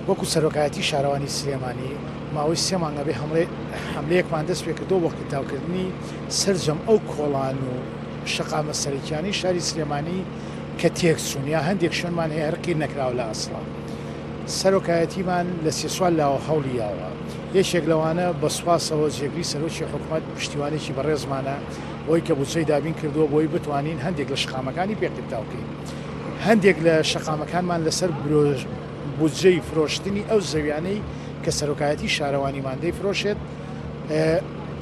وەکو سەرۆکایەتی شارەوانی سلێمانی ماوەی 3 مانگە بێ حملەیەکمان دەست پێ کردو بۆ کتاوکردنی سەرجەم ئەو کۆڵان و شەقامە سەرەکیانی شاری سلێمانی کە تێکچوون یا هەندێک شوێنمان هەیە هەرقیر نەکراوە لە ئەسڵا. سەرۆکایەتیمان لە 3 سوال لاوە هەوڵی یاوە. یەکێک لەوانە بە سوپاسەوە جێگری سەرۆکی حکوومەت پشتیوانێکی بەڕێزمانە ئەوەی کە بودجەی دابین کردووە بۆی بتوانین هەندێک لە شقامەکانی پێکرداوکەین. هەندێک لە شەقامەکانمان لەسەر بودجەی فرۆشتنی ئەو زەویانەی کە سەرۆکایەتی شارەوانیمان دەیفرۆشێت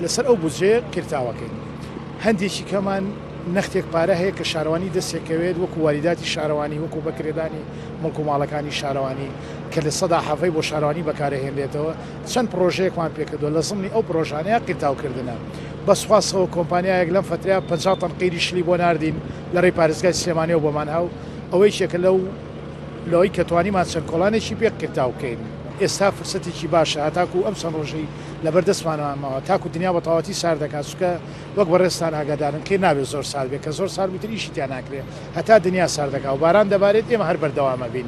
لەسەر ئەو بودجەیە کرداوەکەین. هەندێکی کەمان نەختێک پارە هەیە کە شارەوانی دەستێکەوێت وەکو واریداتی شارەوانی وەکو بەکرێدانی مڵک و ماڵەکانی شارەوانی کە لە سەدا حەڤەی بۆ شارەوانی بەکارهێنرێتەوە. چەند پرۆژەیەکمان پێکردووە لە زمانی ئەو پرۆژانەیە قیرتاوکردنە. بەسواسەوە کۆمپانیایەک لەم فترەیە 50 تەن قیری شلی بۆ ناردین لە ڕێی پارێزگای سلێمانیەوە بۆمان هاو ئەوەی چێکە لەوەی کە توانیمان چەند کۆڵانێکی پێکرداوکەین. ئێستا فرسەتێکی باشە هەتاکو ئەم چەند ڕۆژەی لەبەر دەستمانەوەمەوە تاکو دنیا بە تەواوەتی سار دەکات چونکە وەک بەڕێستان ئاگادارن کێ نابێت زۆر سارد بێت کە زۆر سارد بیتر ئیشی تیان ناکرێت هەتا دنیا سار دەکات و باران دەبارێت ئێمە هەر بەردەوامە بین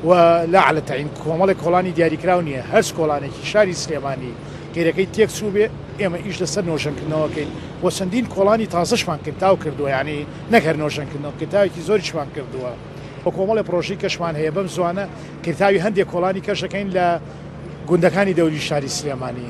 و لەعلەتەعین کۆمەڵێک کۆڵانی دیاریکراو نییە هەر کۆڵانێکی شاری سلێمانی قیرەکەی تێکچوو بێ ئێمە ئیش لەسەر نۆژەنکردنەوەکەین و چەندین کۆڵانی تازەشمان کرداو کردووە یعنی نەکەر نۆژەنکردنەوە کتاوێکی زۆریشمان کردووە بە کۆمەڵی پرۆژەی کەشمان هەیە بەم زوانە کرداوی هەندێک کۆڵانی کەشەکەین لە گوندەکانی دەوری شاری سلێمانی.